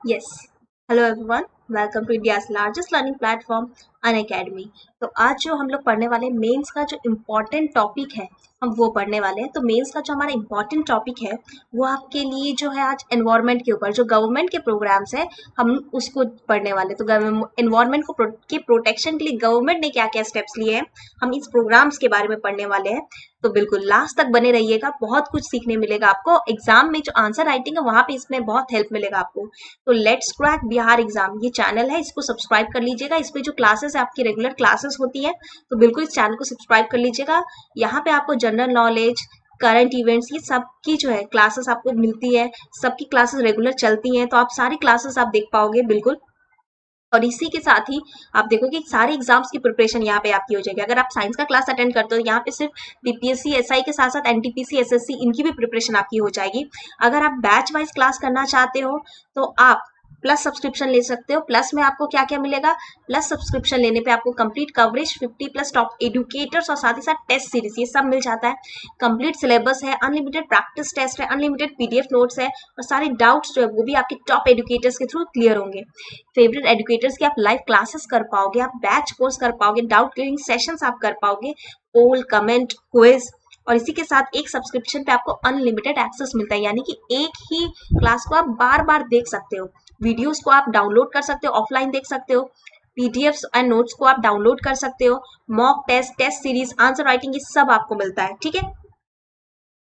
Yes. Hello everyone. Welcome to India's largest learning platform, Unacademy. तो आज जो हम लोग पढ़ने वाले मेंस का जो इम्पोर्टेंट टॉपिक है हम वो पढ़ने वाले हैं। तो मेंस का जो हमारा इम्पोर्टेंट टॉपिक है वो आपके लिए जो है आज एनवायरनमेंट के ऊपर जो गवर्नमेंट के प्रोग्राम्स है हम उसको पढ़ने वाले हैं। तो एनवायरनमेंट को के प्रोटेक्शन के लिए गवर्नमेंट ने क्या क्या स्टेप्स लिए हैं हम इस प्रोग्राम्स के बारे में पढ़ने वाले हैं। तो बिल्कुल लास्ट तक बने रहिएगा, बहुत कुछ सीखने मिलेगा आपको। एग्जाम में जो आंसर राइटिंग है वहां पे इसमें बहुत हेल्प मिलेगा आपको। तो लेट्स क्रैक बिहार एग्जाम ये चैनल है, इसको सब्सक्राइब कर लीजिएगा। इस पे जो क्लासेस है आपकी रेगुलर क्लासेस होती है, तो बिल्कुल इस चैनल को सब्सक्राइब कर लीजिएगा। यहाँ पे आपको जनरल नॉलेज, करंट इवेंट्स ये सब की जो है क्लासेस आपको मिलती है। सबकी क्लासेस रेगुलर चलती हैं, तो आप सारी क्लासेस आप देख पाओगे बिल्कुल। और इसी के साथ ही आप देखोगे सारे एग्जाम्स की प्रिपरेशन यहाँ पे आपकी हो जाएगी। अगर आप साइंस का क्लास अटेंड करते हो यहाँ पे सिर्फ बीपीएससी एसआई के साथ साथ एनटीपीसी एसएससी इनकी भी प्रिपरेशन आपकी हो जाएगी। अगर आप बैच वाइज क्लास करना चाहते हो तो आप प्लस सब्सक्रिप्शन ले सकते हो। प्लस में आपको क्या क्या मिलेगा, प्लस सब्सक्रिप्शन लेने पे आपको कंप्लीट कवरेज, 50+ टॉप एडुकेटर्स और साथ ही साथ टेस्ट सीरीज ये सब मिल जाता है। कंप्लीट सिलेबस है, अनलिमिटेड प्रैक्टिस टेस्ट है, अनलिमिटेड पीडीएफ नोट्स है और सारे डाउट्स जो है वो भी आपके टॉप एडुकेटर्स के थ्रू क्लियर होंगे। फेवरेट एडुकेटर्स की आप लाइव क्लासेस कर पाओगे, आप बैच कोर्स कर पाओगे, डाउट क्लियरिंग सेशंस आप कर पाओगे, पोल, कमेंट, क्विज। और इसी के साथ एक सब्सक्रिप्शन पे आपको अनलिमिटेड एक्सेस मिलता है, यानी कि एक ही क्लास को आप बार बार देख सकते हो। वीडियोस को आप डाउनलोड कर सकते हो, ऑफलाइन देख सकते हो। पीडीएफ्स एंड नोट्स को आप डाउनलोड कर सकते हो। Mock test, test series, answer writing ये सब आपको मिलता है। ठीक है,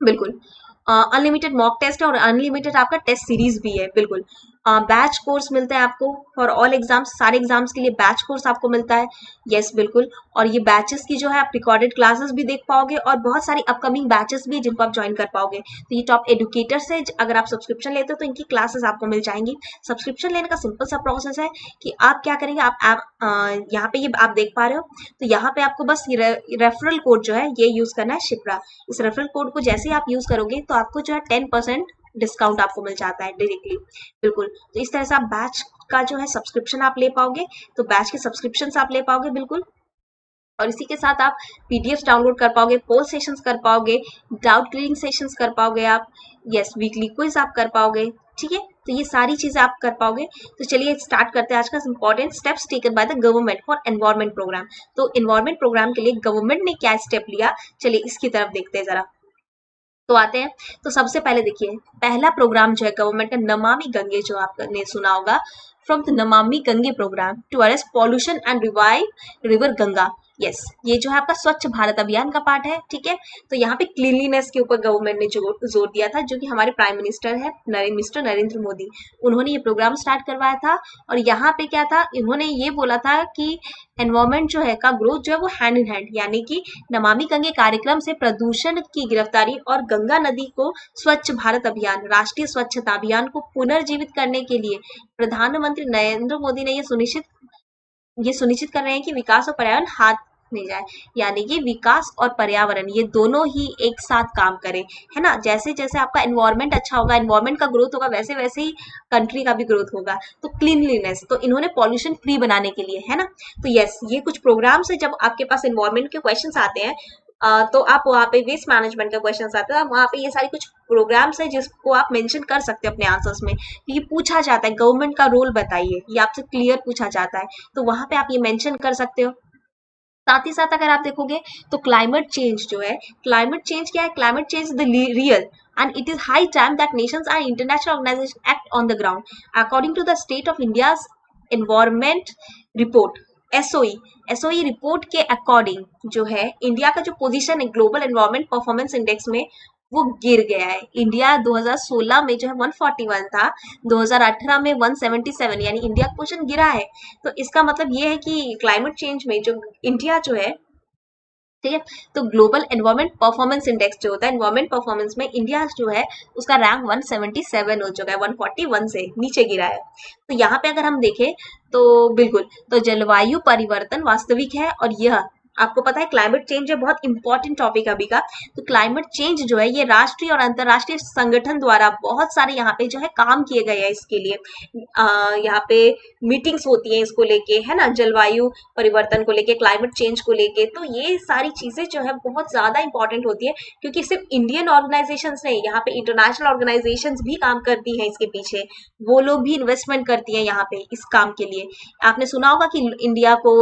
बिल्कुल। अनलिमिटेड मॉक टेस्ट है और अनलिमिटेड आपका टेस्ट सीरीज भी है। बिल्कुल। बैच कोर्स मिलता है आपको फॉर ऑल एग्जाम्स, सारे एग्जाम्स के लिए बैच कोर्स आपको मिलता है। यस बिल्कुल। और ये बैचेस की जो है आप रिकॉर्डेड क्लासेस भी देख पाओगे और बहुत सारी अपकमिंग बैचेस भी जिनको आप ज्वाइन कर पाओगे। तो ये टॉप एडुकेटर से अगर आप सब्सक्रिप्शन लेते हो तो इनकी क्लासेस आपको मिल जाएंगी। सब्सक्रिप्शन लेने का सिंपल सा प्रोसेस है कि आप क्या करेंगे, आप यहाँ पे ये आप देख पा रहे हो, तो यहाँ पे आपको बस रेफरल कोड जो है ये यूज करना है, शिप्रा। इस रेफरल कोड को जैसे ही आप यूज करोगे तो आपको जो है 10% डिस्काउंट आपको मिल जाता है डायरेक्टली। बिल्कुल। तो इस तरह से आप बैच का जो है सब्सक्रिप्शन आप ले पाओगे, तो बैच के सब्सक्रिप्शन आप ले पाओगे बिल्कुल। और इसी के साथ आप पीडीएफ डाउनलोड कर पाओगे, पोल सेशंस कर पाओगे, डाउट क्लियरिंग सेशंस कर पाओगे आप। यस, वीकली क्विज आप कर पाओगे। ठीक है, तो ये सारी चीजें आप कर पाओगे। तो चलिए स्टार्ट करते हैं आज का important steps taken by the government for environment program. तो एनवायरमेंट प्रोग्राम के लिए गवर्नमेंट ने क्या स्टेप लिया, चलिए इसकी तरफ देखते हैं जरा। तो आते हैं। तो सबसे पहले देखिए, पहला प्रोग्राम जो है गवर्नमेंट का नमामि गंगे, जो आपने सुना होगा, from the Namami Gange program to arrest pollution and revive river Ganga. Yes, ये जो है आपका स्वच्छ भारत अभियान का पार्ट है। ठीक है, तो यहाँ पे क्लीनलीनेस के ऊपर गवर्नमेंट ने जो जोर दिया था, जो कि हमारे प्राइम मिनिस्टर है मिस्टर नरेंद्र मोदी, उन्होंने ये प्रोग्राम स्टार्ट करवाया था। और यहाँ पे क्या था, इन्होंने ये बोला था कि एनवायरमेंट जो है का ग्रोथ जो है वो हैंड इन हैंड, यानी कि नमामि गंगे कार्यक्रम से प्रदूषण की गिरफ्तारी और गंगा नदी को स्वच्छ भारत अभियान, राष्ट्रीय स्वच्छता अभियान को पुनर्जीवित करने के लिए प्रधानमंत्री नरेंद्र मोदी ने ये सुनिश्चित कर रहे हैं कि विकास और पर्यावरण हाथ में जाए, यानी कि विकास और पर्यावरण ये दोनों ही एक साथ काम करें, है ना। जैसे जैसे आपका एनवायरनमेंट अच्छा होगा, एनवायरनमेंट का ग्रोथ होगा, वैसे वैसे ही कंट्री का भी ग्रोथ होगा। तो क्लीनलीनेस तो इन्होंने पॉल्यूशन फ्री बनाने के लिए, है ना। तो यस, ये कुछ प्रोग्राम्स है। जब आपके पास एनवायरनमेंट के क्वेश्चन आते हैं तो आप वहाँ पे वेस्ट मैनेजमेंट का क्वेश्चन आते हैं, वहाँ पे ये सारी कुछ प्रोग्राम्स है जिसको आप मेंशन कर सकते हो अपने आंसर्स में। ये पूछा जाता है, गवर्नमेंट का रोल बताइए, ये आपसे क्लियर पूछा जाता है, तो वहां पे आप ये मेंशन कर सकते हो। साथ ही साथ अगर आप देखोगे तो क्लाइमेट चेंज जो है, क्लाइमेट चेंज क्या है, climate change the real and it is high time that nations and international organizations act on the ground. According to the state of India's environment report, SOE report के according जो है India का जो position है global environment performance index में वो गिर गया है। इंडिया 2016 में जो है 141 था, 2018 में 177, यानी इंडिया का पोजीशन गिरा है। तो इसका मतलब ये है कि क्लाइमेट चेंज में जो इंडिया जो है, ठीक है, तो ग्लोबल एनवायरमेंट परफॉर्मेंस इंडेक्स जो होता है, एनवायरमेंट परफॉर्मेंस में इंडिया जो है उसका रैंक 177 हो चुका है, 141 से नीचे गिरा है। तो यहाँ पे अगर हम देखें तो बिल्कुल, तो जलवायु परिवर्तन वास्तविक है और यह आपको पता है क्लाइमेट चेंज है बहुत इंपॉर्टेंट टॉपिक अभी का। तो क्लाइमेट चेंज जो है ये राष्ट्रीय और अंतर्राष्ट्रीय संगठन द्वारा बहुत सारे यहाँ पे जो है काम किए गए हैं इसके लिए। यहाँ पे मीटिंग्स होती हैं इसको लेके, है ना, जलवायु परिवर्तन को लेके, क्लाइमेट चेंज को लेके। तो ये सारी चीजें जो है बहुत ज्यादा इंपॉर्टेंट होती है, क्योंकि सिर्फ इंडियन ऑर्गेनाइजेशंस नहीं, यहाँ पे इंटरनेशनल ऑर्गेनाइजेशंस भी काम करती हैं इसके पीछे। वो लोग भी इन्वेस्टमेंट करती हैं यहाँ पे इस काम के लिए। आपने सुना होगा कि इंडिया को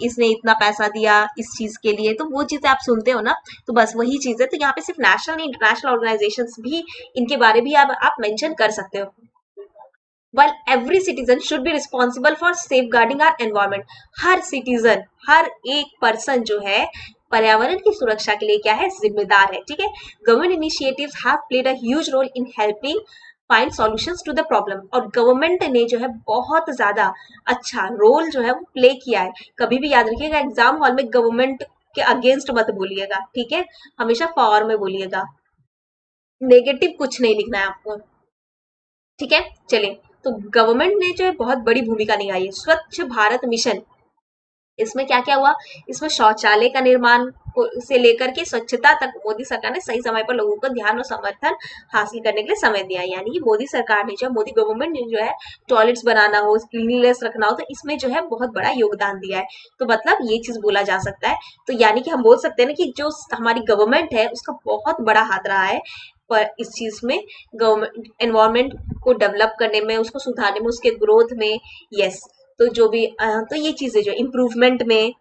इसने इतना पैसा दिया इस चीज के लिए, तो वो चीजें आप सुनते हो ना, तो बस वही चीज है। तो यहाँ पे सिर्फ नेशनल इंटरनेशनल ऑर्गेनाइजेशंस भी इनके बारे भी आप मेंशन कर सकते हो। while every citizen should be responsible for safeguarding our environment, हर सिटीजन, हर एक पर्सन जो है पर्यावरण की सुरक्षा के लिए क्या है, जिम्मेदार है। ठीक है, government initiatives have played a huge role in helping find solutions to the problem, और गवर्नमेंट ने जो है बहुत ज्यादा अच्छा रोल जो है वो प्ले किया है। कभी भी याद रखिएगा, एग्जाम हॉल में गवर्नमेंट के अगेंस्ट मत बोलिएगा, ठीक है, हमेशा फॉर में बोलिएगा, नेगेटिव कुछ नहीं लिखना है आपको, ठीक है। चलिए, तो गवर्नमेंट ने जो है बहुत बड़ी भूमिका निभाई है। स्वच्छ भारत मिशन, इसमें क्या क्या हुआ, इसमें शौचालय का निर्माण से लेकर के स्वच्छता तक मोदी सरकार ने सही समय पर लोगों को ध्यान और समर्थन हासिल करने के लिए समय दिया। यानी कि मोदी सरकार ने जो, मोदी गवर्नमेंट ने जो है टॉयलेट्स बनाना हो, क्लीनलीनेस रखना हो, तो इसमें जो है बहुत बड़ा योगदान दिया है। तो मतलब ये चीज बोला जा सकता है। तो यानी कि हम बोल सकते हैं ना कि जो हमारी गवर्नमेंट है उसका बहुत बड़ा हाथ रहा है पर इस चीज में, गवर्नमेंट एनवायरमेंट को डेवलप करने में, उसको सुधारने में, उसके ग्रोथ में। यस, तो जो भी तो ये चीजें जो इम्प्रूवमेंट में,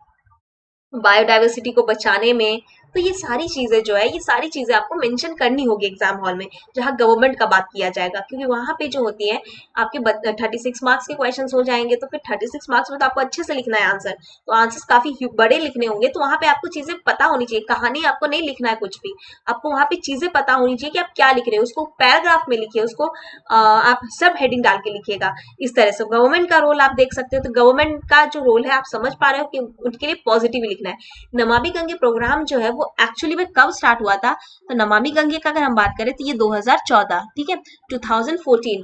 बायोडाइवर्सिटी को बचाने में, तो ये सारी चीजें जो है, ये सारी चीजें आपको मेंशन करनी होगी एग्जाम हॉल में, जहां गवर्नमेंट का बात किया जाएगा। क्योंकि वहां पे जो होती है आपके 36 मार्क्स के क्वेश्चंस हो जाएंगे, तो फिर 36 मार्क्स में तो आपको अच्छे से लिखना है आंसर, तो आंसर्स काफी बड़े लिखने होंगे। तो वहां पे आपको चीजें पता होनी चाहिए, कहानी आपको नहीं लिखना है कुछ भी, आपको वहां पे चीजें पता होनी चाहिए कि आप क्या लिख रहे हो। उसको पैराग्राफ में लिखिए, उसको आप सब हेडिंग डाल के लिखिएगा। इस तरह से गवर्नमेंट का रोल आप देख सकते हो। तो गवर्नमेंट का जो रोल है आप समझ पा रहे हो कि उनके लिए पॉजिटिव लिखना है। नमामि गंगे प्रोग्राम जो है वो एक्चुअली में कब स्टार्ट हुआ था, तो नमामि गंगे का अगर हम बात करें तो ये 2014, ठीक है, 2014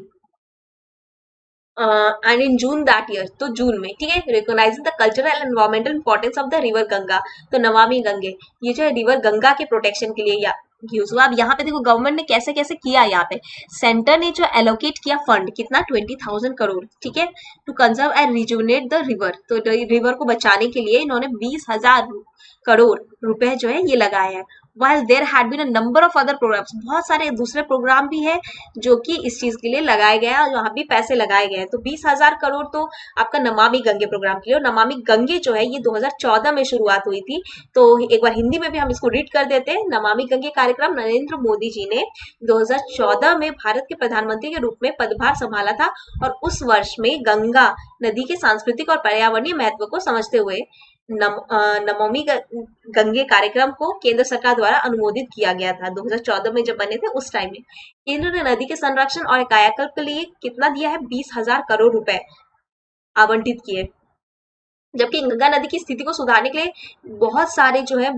and in June that year, तो जून में, ठीक है, recognising the cultural and environmental importance of the river Ganga. तो नमामि गंगे ये जो है रिवर गंगा के प्रोटेक्शन के लिए या यूज हुआ। अब यहाँ पे देखो गवर्नमेंट ने कैसे कैसे किया, यहाँ पे सेंटर ने जो एलोकेट किया फंड कितना, 20,000 करोड़, ठीक है, to conserve and rejuvenate the river. तो रिवर को बचाने के लिए इन्होंने 20,000 करोड़ रुपए जो है ये लगाए हैं। while there had been a number of other programs, बहुत सारे दूसरे प्रोग्राम भी है जो कि इस चीज के लिए लगाए गए हैं और यहाँ भी पैसे लगाए गए हैं। तो 20,000 करोड़ तो आपका नमामि गंगे प्रोग्राम के लिए। और नमामि गंगे जो है ये 2014 में शुरुआत हुई थी। तो एक बार हिंदी में भी हम इसको रीड कर देते हैं। नमामि गंगे कार्यक्रम नरेंद्र मोदी जी ने 2014 में भारत के प्रधानमंत्री के रूप में पदभार संभाला था, और उस वर्ष में गंगा नदी के सांस्कृतिक और पर्यावरणीय महत्व को समझते हुए नमामि गंगे कार्यक्रम को केंद्र सरकार द्वारा अनुमोदित किया गया था। 2014 में जब बने थे उस टाइम में केंद्र ने नदी के संरक्षण और कायाकल्प के लिए कितना दिया है, 20,000 करोड़ रुपए आवंटित किए। जबकि गंगा नदी की स्थिति को सुधारने के लिए बहुत सारे जो है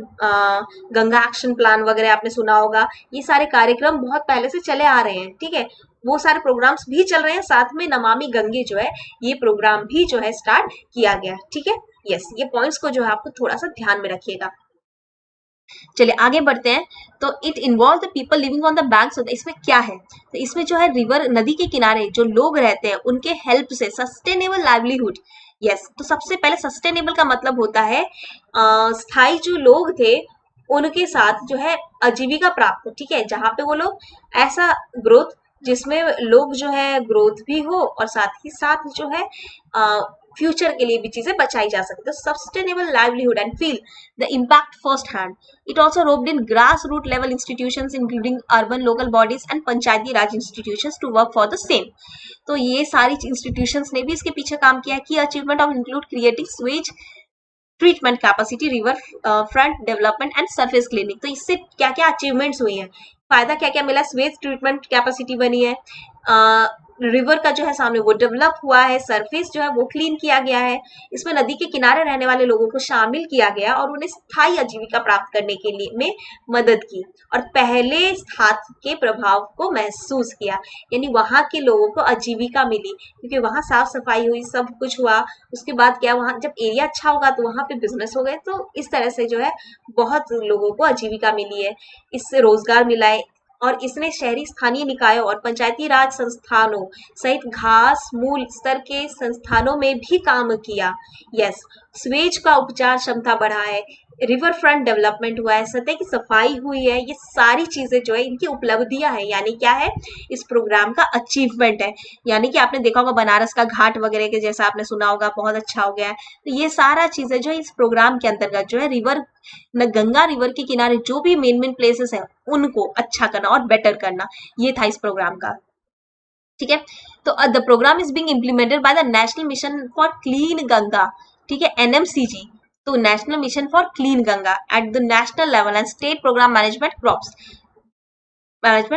गंगा एक्शन प्लान वगैरह आपने सुना होगा, ये सारे कार्यक्रम बहुत पहले से चले आ रहे हैं, ठीक है, वो सारे प्रोग्राम्स भी चल रहे हैं। साथ में नमामि गंगे जो है ये प्रोग्राम भी जो है स्टार्ट किया गया, ठीक है। यस, ये पॉइंट्स को जो है आपको थोड़ा सा ध्यान में रखिएगा। चलिए आगे बढ़ते हैं। तो it involve the people living on the banks, इसमें क्या है, तो इसमें जो है रिवर नदी के किनारे जो लोग रहते हैं उनके हेल्प से सस्टेनेबल लाइवलीहुड। यस, तो सबसे पहले सस्टेनेबल का मतलब होता है स्थायी जो लोग थे उनके साथ जो है आजीविका प्राप्त, ठीक है, जहां पे वो लोग ऐसा ग्रोथ जिसमें लोग जो है ग्रोथ भी हो और साथ ही साथ जो है फ्यूचर के लिए भी चीजें बचाई जा सकती है। Sustainable livelihood and feel the impact first hand. It also roped in grass root level institutions including urban local bodies and panchayati raj institutions to work for the same. तो ये सारी इंस्टीट्यूशंस ने भी इसके पीछे काम किया है कि achievement of include creating Suez treatment capacity, river front development and surface cleaning. तो इससे क्या क्या अचीवमेंट्स हुई हैं, फायदा क्या क्या मिला, स्वेज ट्रीटमेंट कैपेसिटी बनी है, रिवर का जो है सामने वो डेवलप हुआ है, सरफेस जो है वो क्लीन किया गया है, इसमें नदी के किनारे रहने वाले लोगों को शामिल किया गया और उन्हें स्थायी आजीविका प्राप्त करने के लिए में मदद की और पहले स्थान के प्रभाव को महसूस किया, यानी वहां के लोगों को आजीविका मिली क्योंकि वहां साफ सफाई हुई, सब कुछ हुआ। उसके बाद क्या, वहां जब एरिया अच्छा होगा तो वहां पे बिजनेस हो गए, तो इस तरह से जो है बहुत लोगों को आजीविका मिली है, इससे रोजगार मिला है। और इसने शहरी स्थानीय निकायों और पंचायती राज संस्थानों सहित घास मूल स्तर के संस्थानों में भी काम किया। यस, स्वेज का उपचार क्षमता बढ़ा है, रिवर फ्रंट डेवलपमेंट हुआ है, सतह की सफाई हुई है, ये सारी चीजें जो है इनकी उपलब्धियां है, यानी क्या है, इस प्रोग्राम का अचीवमेंट है। यानी कि आपने देखा होगा बनारस का घाट वगैरह के जैसा आपने सुना होगा, बहुत अच्छा हो गया है। तो ये सारा चीजें जो है इस प्रोग्राम के अंतर्गत जो है रिवर न गंगा रिवर के किनारे जो भी मेन मेन प्लेसेस है उनको अच्छा करना और बेटर करना, ये था इस प्रोग्राम का। ठीक है, तो the program is being implemented by the national mission for clean Ganga, ठीक है, एनएमसीजी, तो national mission for clean Ganga at the national level and state program management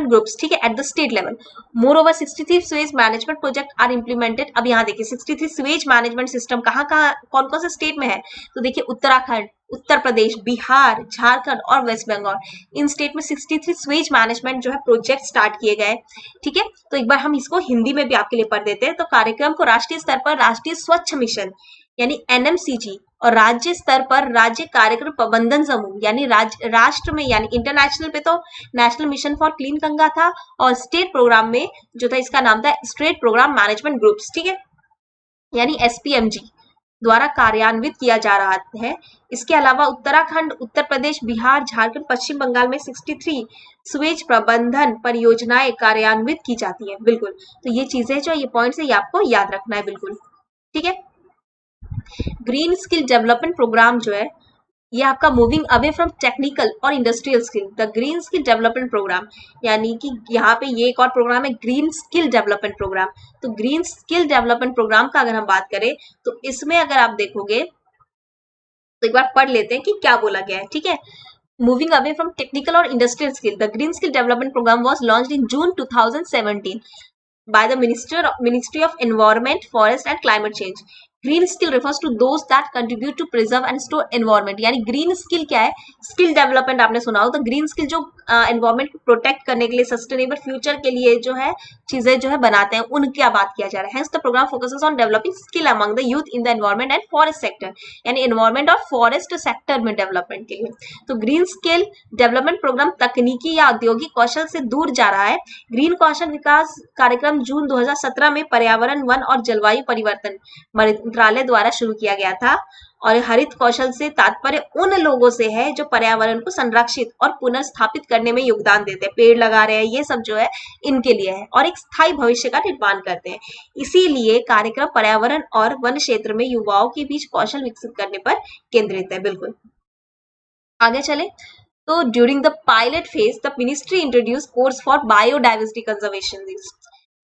groups, ठीक है, at the state level. Moreover 63 sewage management project are implemented. अब यहाँ देखिए 63 sewage management system कहाँ कहाँ कौन कौन से स्टेट में है, तो देखिए उत्तराखंड, उत्तर प्रदेश, बिहार, झारखंड और वेस्ट बंगाल, इन स्टेट में 63 स्वेज मैनेजमेंट जो है प्रोजेक्ट स्टार्ट किए गए। ठीक है, तो एक बार हम इसको हिंदी में भी आपके लिए पढ़ देते हैं। तो कार्यक्रम को राष्ट्रीय स्तर पर राष्ट्रीय स्वच्छ मिशन यानी एनएमसीजी और राज्य स्तर पर राज्य कार्यक्रम प्रबंधन समूह यानी राष्ट्र में यानी इंटरनेशनल पे तो national mission for clean Ganga था, और स्टेट प्रोग्राम में जो था इसका नाम था स्टेट प्रोग्राम मैनेजमेंट ग्रुप्स, ठीक है, यानी एसपीएमजी द्वारा कार्यान्वित किया जा रहा है। इसके अलावा उत्तराखंड, उत्तर प्रदेश, बिहार, झारखंड, पश्चिम बंगाल में 63 स्वेज प्रबंधन परियोजनाएं कार्यान्वित की जाती है। बिल्कुल, तो ये चीजें जो ये पॉइंट्स है ये आपको याद रखना है, बिल्कुल ठीक है। ग्रीन स्किल डेवलपमेंट प्रोग्राम जो है ये आपका मूविंग अवे फ्रॉम टेक्निकल और industrial skill, the green skill development program, यानी कि यहाँ पे ये एक और प्रोग्राम है ग्रीन स्किल डेवलपमेंट प्रोग्राम। तो ग्रीन स्किल डेवलपमेंट प्रोग्राम का अगर हम बात करें तो इसमें अगर आप देखोगे तो एक बार पढ़ लेते हैं कि क्या बोला गया है, ठीक है। Moving away from technical or industrial skill, the Green Skill Development Program was launched in June 2017 by the Ministry of Environment, Forest and Climate Change. Green skill refers to those that contribute to preserve and store environment, यानी green skill क्या है, skill development आपने सुना हो, तो green skill जो environment को protect करने के लिए, सस्टेनेबल फ्यूचर के लिए जो है चीजें जो है बनाते हैं, उनकी बात किया जा रहा है। Hence the program focuses on developing skill among the youth in the environment and forest sector, यानी एनवायरमेंट और फॉरेस्ट सेक्टर में डेवलपमेंट के लिए। तो ग्रीन स्किल डेवलपमेंट प्रोग्राम तकनीकी या औद्योगिक कौशल से दूर जा रहा है। ग्रीन कौशल विकास कार्यक्रम जून 2017 में पर्यावरण, वन और जलवायु परिवर्तन मंत्रालय द्वारा शुरू किया गया था, और हरित कौशल से तात्पर्य उन लोगों से है जो पर्यावरण को संरक्षित और पुनर्स्थापित करने में योगदान देते हैं, पेड़ लगा रहे हैं, ये सब जो है इनके लिए है, और एक स्थायी भविष्य का निर्माण करते हैं। इसीलिए कार्यक्रम पर्यावरण और वन क्षेत्र में युवाओं के बीच कौशल विकसित करने पर केंद्रित है। बिल्कुल, आगे चले तो during the pilot phase the ministry introduce course for biodiversity conservation,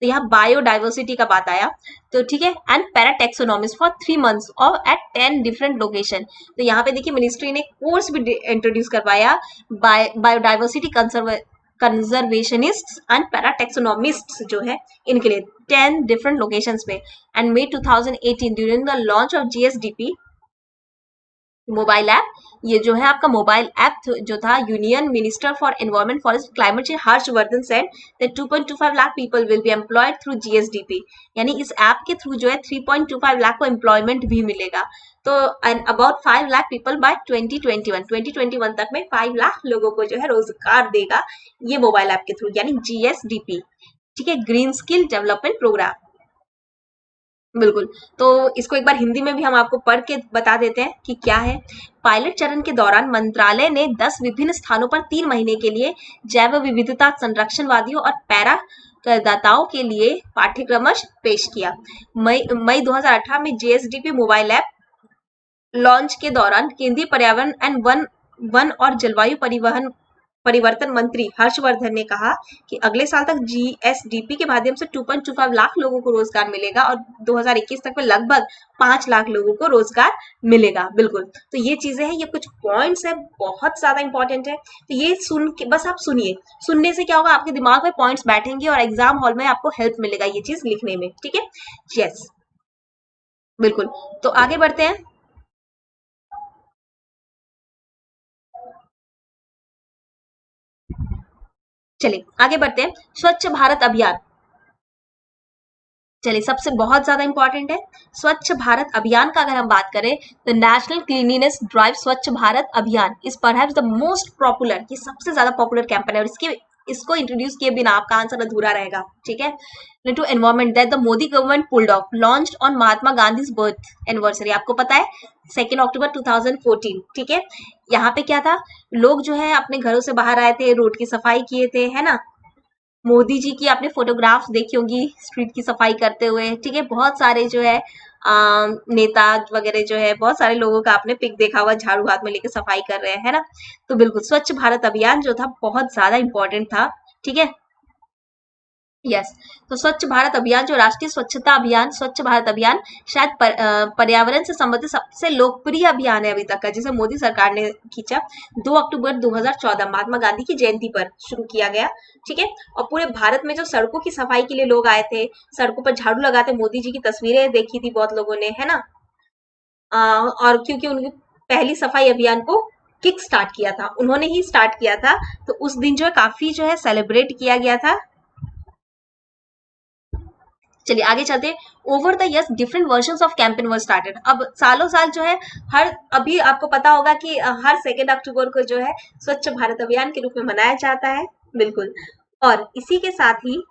तो यहाँ बायोडाइवर्सिटी का बात आया, तो ठीक है, एंड पैराटेक्सोनॉमिस्ट फॉर 3 months और एट 10 डिफरेंट लोकेशन। तो यहाँ पे देखिए मिनिस्ट्री ने कोर्स भी इंट्रोड्यूस करवाया बायोडाइवर्सिटी कंजर्वेशनिस्ट एंड पैराटेक्सोनॉमिस्ट जो है इनके लिए 10 डिफरेंट लोकेशंस पे। And may 2018 during the launch of GSDP mobile app, ये जो है आपका मोबाइल ऐप जो था, union minister for environment forest climate change Harshvardhan said that 2.25 lakh people will be employed through GSDP, यानी इस ऐप के थ्रू जो है 3.25 लाख को एम्प्लॉयमेंट भी मिलेगा। तो and about 5 lakh people by 2021 तक में 5 लाख लोगों को जो है रोजगार देगा ये मोबाइल ऐप के थ्रू, यानी जीएसडीपी, ठीक है, ग्रीन स्किल डेवलपमेंट प्रोग्राम। बिल्कुल, तो इसको एक बार हिंदी में भी हम आपको पढ़ के बता देते हैं कि क्या है। पायलट चरण के दौरान मंत्रालय ने 10 विभिन्न स्थानों पर 3 महीने के लिए जैव विविधता संरक्षणवादियों और पैरा करदाताओं के लिए पाठ्यक्रम पेश किया। मई 2018 में जीएसडीपी मोबाइल ऐप लॉन्च के दौरान केंद्रीय पर्यावरण एंड वन और जलवायु परिवर्तन मंत्री हर्षवर्धन ने कहा कि अगले साल तक जीएसडीपी के माध्यम से 2.25 लाख लोगों को रोजगार मिलेगा और 2021 तक में लगभग 5 लाख लोगों को रोजगार मिलेगा। बिल्कुल, तो ये चीजें हैं, ये कुछ पॉइंट्स है, बहुत ज्यादा इंपॉर्टेंट है। तो ये सुन के बस आप सुनिए, सुनने से क्या होगा, आपके दिमाग में पॉइंट्स बैठेंगे और एग्जाम हॉल में आपको हेल्प मिलेगा ये चीज लिखने में। ठीक है, यस, बिल्कुल। तो आगे बढ़ते हैं। चलिए आगे बढ़ते हैं। स्वच्छ भारत अभियान, चलिए सबसे बहुत ज्यादा इंपॉर्टेंट है स्वच्छ भारत अभियान का। अगर हम बात करें तो नेशनल क्लीनिनेस ड्राइव स्वच्छ भारत अभियान is perhaps the most popular, ये सबसे ज्यादा पॉपुलर कैंपेन है और इसको इंट्रोड्यूस किए बिना आपका आंसर अधूरा रहेगा। ठीक है, to environment that the Modi government pulled off launched on Mahatma Gandhi birth anniversary, आपको पता है 2 अक्टूबर 2014। ठीक है, यहाँ पे क्या था, लोग जो है अपने घरों से बाहर आए थे, रोड की सफाई किए थे, है ना। मोदी जी की आपने फोटोग्राफ्स देखी होंगी स्ट्रीट की सफाई करते हुए। ठीक है, बहुत सारे जो है नेता वगैरह जो है, बहुत सारे लोगों का आपने पिक देखा हुआ, झाड़ू हाथ में लेके सफाई कर रहे हैं, है ना। तो बिल्कुल स्वच्छ भारत अभियान जो था बहुत ज्यादा इंपॉर्टेंट था। ठीक है, यस। तो स्वच्छ भारत अभियान जो राष्ट्रीय स्वच्छता अभियान, स्वच्छ भारत अभियान शायद पर्यावरण से संबंधित सबसे लोकप्रिय अभियान है अभी तक का, जिसे मोदी सरकार ने खींचा 2 अक्टूबर 2014 महात्मा गांधी की जयंती पर शुरू किया गया। ठीक है, और पूरे भारत में जो सड़कों की सफाई के लिए लोग आए थे, सड़कों पर झाड़ू लगाते मोदी जी की तस्वीरें देखी थी बहुत लोगों ने, है ना। और क्योंकि उनकी पहली सफाई अभियान को किक स्टार्ट किया था, उन्होंने ही स्टार्ट किया था, तो उस दिन जो है काफी जो है सेलिब्रेट किया गया था। चलिए आगे चलते हैं। Over the years different version of campaign were started, अब सालों साल जो है हर, अभी आपको पता होगा कि हर 2 अक्टूबर को जो है स्वच्छ भारत अभियान के रूप में मनाया जाता है। बिल्कुल, और इसी के साथ ही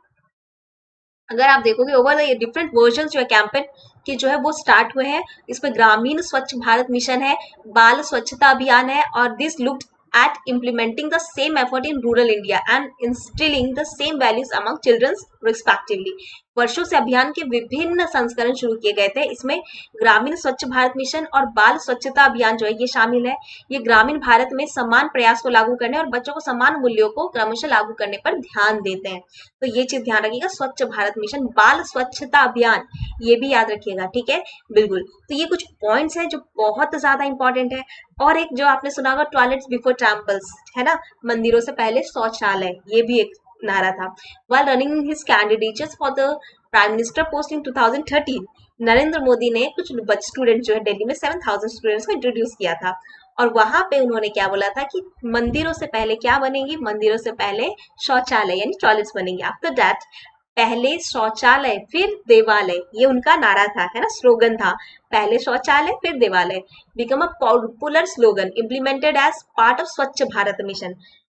अगर आप देखोगे ओवर द डिफरेंट वर्जन जो है कैंपेन के जो है वो स्टार्ट हुए हैं। इसमें ग्रामीण स्वच्छ भारत मिशन है, बाल स्वच्छता अभियान है, और this looked at implementing the same effort in rural India and instilling the same values among children respectively। वर्षों से अभियान के विभिन्न संस्करण शुरू किए गए थे। इसमें ग्रामीण स्वच्छ भारत मिशन और बाल स्वच्छता अभियान जो है ये शामिल है। ये ग्रामीण भारत में समान प्रयास को लागू करने और बच्चों को समान मूल्यों को क्रमशः लागू करने पर ध्यान देते हैं। तो ये चीज ध्यान रखिएगा, स्वच्छ भारत मिशन, बाल स्वच्छता अभियान, ये भी याद रखिएगा। ठीक है, बिल्कुल। तो ये कुछ पॉइंट्स हैं जो बहुत ज्यादा इंपॉर्टेंट है। और एक जो आपने सुना होगा टॉयलेट्स बिफोर टेम्पल्स, है ना, मंदिरों से पहले शौचालय, ये भी एक नारा था। While running his candidature for the prime minister post इन 2013, नरेंद्र मोदी ने कुछ स्टूडेंट जो है दिल्ली में 7,000 स्टूडेंट्स को इंट्रोड्यूस किया था, और वहां पे उन्होंने क्या बोला था कि मंदिरों से पहले क्या बनेंगे, मंदिरों से पहले शौचालय यानी टॉयलेट्स बनेंगे। आफ्टर दैट, पहले शौचालय फिर देवालय, ये उनका नारा था, है ना, स्लोगन था, पहले शौचालय फिर देवालय। Become a popular slogan implemented as part of Swachh Bharat mission.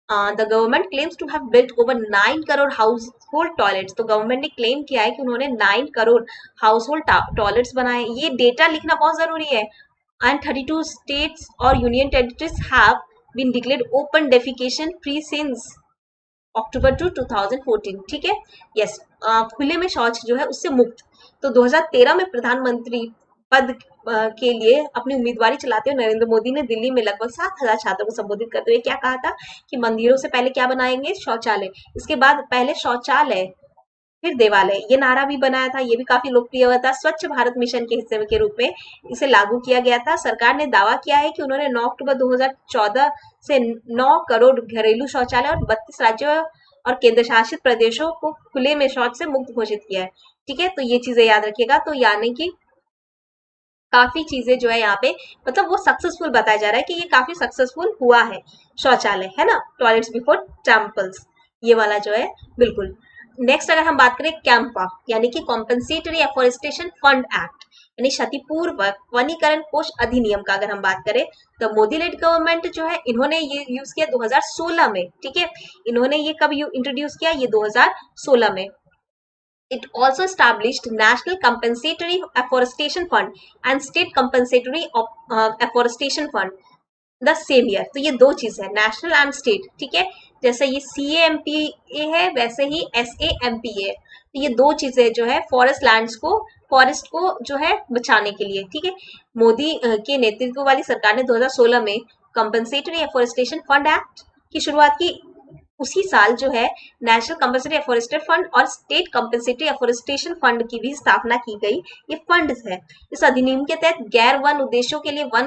The government claims to have built over 9 crore household toilets, तो गवर्नमेंट ने क्लेम किया है कि उन्होंने 9 करोड़ हाउस होल्ड टॉयलेट्स बनाए। ये डेटा लिखना बहुत जरूरी है। एंड 32 स्टेट्स और union territories have been declared open defecation free since October 2014। ठीक है, यस, खुले में शौच जो है उससे मुक्त। तो 2013 में प्रधानमंत्री पद के लिए अपनी उम्मीदवारी चलाते हुए नरेंद्र मोदी ने दिल्ली में लगभग 7,000 छात्रों को संबोधित करते हुए क्या कहा था कि मंदिरों से पहले क्या बनाएंगे, शौचालय, इसके बाद पहले शौचालय फिर देवालय, ये नारा भी बनाया था। ये भी काफी लोकप्रिय हुआ था। स्वच्छ भारत मिशन के हिस्से के रूप में इसे लागू किया गया था। सरकार ने दावा किया है कि उन्होंने 9 अक्टूबर 2014 से 9 करोड़ घरेलू शौचालय और 32 राज्यों और केंद्र शासित प्रदेशों को खुले में शौच से मुक्त घोषित किया है। ठीक है, तो ये चीजें याद रखिएगा। तो यानी कि काफी चीजें जो है यहाँ पे मतलब वो सक्सेसफुल बताया जा रहा है कि ये काफी सक्सेसफुल हुआ है शौचालय, है ना, टॉयलेट्स बिफोर टेम्पल्स, ये वाला जो है, बिल्कुल। नेक्स्ट अगर हम बात करें कैंपा यानी कि कॉम्पनसेटरी एफोरेस्टेशन फंड एक्ट यानी क्षतिपूर्वक वनीकरण कोष अधिनियम का अगर हम बात करें तो मोदी लेड गवर्नमेंट जो है इन्होंने ये यूज किया 2016 में। ठीक है, इन्होंने ये कब इंट्रोड्यूस किया, ये 2016 में। It also established National Compensatory Afforestation Fund and State Compensatory Afforestation Fund the same year. तो ये दो चीज है, नेशनल एंड स्टेट। ठीक है, जैसे ये CAMPA है वैसे ही SAMPA है। तो ये दो चीजें जो है फॉरेस्ट को जो है बचाने के लिए। ठीक है, मोदी के नेतृत्व वाली सरकार ने 2016 में कंपनसेटरी एफोरेस्टेशन फंड एक्ट की शुरुआत की उसी साल जो है नेशनल कंपल्सरी एफोरेस्टेड फंड और स्टेट कंपल्सरी एफोरेस्टेशन फंड की भी स्थापना की गई। ये फंड है। इस अधिनियम के तहत गैर वन उद्देश्यों के लिए वन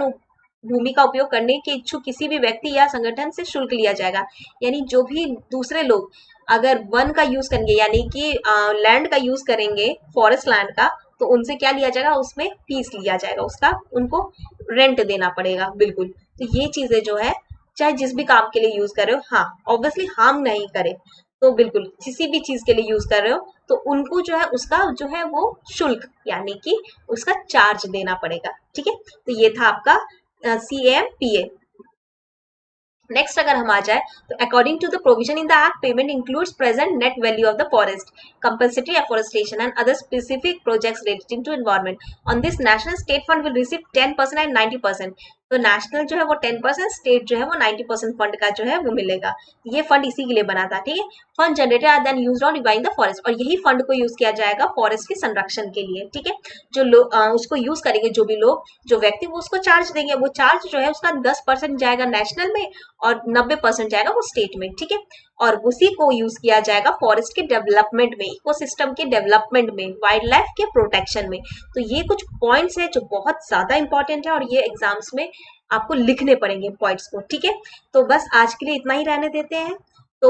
भूमि का उपयोग करने के इच्छुक किसी भी व्यक्ति या संगठन से शुल्क लिया जाएगा। यानी जो भी दूसरे लोग अगर वन का यूज करेंगे यानी कि लैंड का यूज करेंगे, फॉरेस्ट लैंड का, तो उनसे क्या लिया जाएगा, उसमें फीस लिया जाएगा, उसका उनको रेंट देना पड़ेगा। बिल्कुल। तो ये चीजें जो है चाहे जिस भी काम के लिए यूज कर रहे हो, हाँ ऑब्वियसली हार्म नहीं करे, तो बिल्कुल किसी भी चीज के लिए यूज कर रहे हो तो उनको जो है उसका जो है वो शुल्क यानी कि उसका चार्ज देना पड़ेगा। ठीक है, तो ये था आपका CAMPA। नेक्स्ट अगर हम आ जाए तो according to the provision in the act, payment includes present net value of the forest, compulsory afforestation and other specific projects relating to environment. On this national state fund will receive 10% and 90%। तो national जो है वो 10%, state जो है वो 90% fund का जो है वो मिलेगा। ये फंड इसी के लिए बना था। ठीक है, fund generated are then used on reviving the forest, और यही फंड को यूज किया जाएगा फॉरेस्ट के संरक्षण के लिए। ठीक है, जो लोग उसको यूज करेंगे, जो भी लोग, जो व्यक्ति, वो उसको चार्ज देंगे। वो चार्ज जो है उसका 10% जाएगा नेशनल में और 90% जाएगा वो स्टेट में। ठीक है, और उसी को यूज किया जाएगा फॉरेस्ट के डेवलपमेंट में, इकोसिस्टम के डेवलपमेंट में, वाइल्ड लाइफ के प्रोटेक्शन में। तो ये कुछ पॉइंट्स है जो बहुत ज्यादा इंपॉर्टेंट है और ये एग्जाम्स में आपको लिखने पड़ेंगे पॉइंट्स को। ठीक है, तो बस आज के लिए इतना ही रहने देते हैं। तो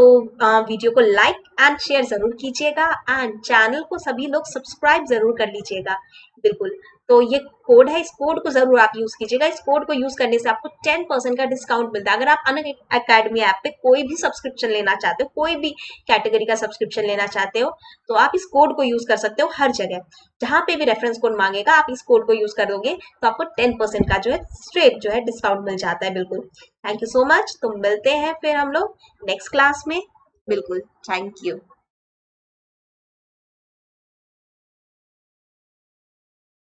वीडियो को लाइक एंड शेयर जरूर कीजिएगा एंड चैनल को सभी लोग सब्सक्राइब जरूर कर लीजिएगा। बिल्कुल। तो ये कोड है, इस कोड को जरूर आप यूज कीजिएगा। इस कोड को यूज करने से आपको 10% का डिस्काउंट मिलता है। अगर आप अन अकेडमी ऐप पे कोई भी सब्सक्रिप्शन लेना चाहते हो, कोई भी कैटेगरी का सब्सक्रिप्शन लेना चाहते हो, तो आप इस कोड को यूज कर सकते हो हर जगह। जहां पे भी रेफरेंस कोड मांगेगा आप इस कोड को यूज कर दोगे तो आपको 10% का जो है स्ट्रेट जो है डिस्काउंट मिल जाता है। बिल्कुल। Thank you so much. तो मिलते हैं फिर हम लोग नेक्स्ट क्लास में। बिल्कुल, थैंक यू।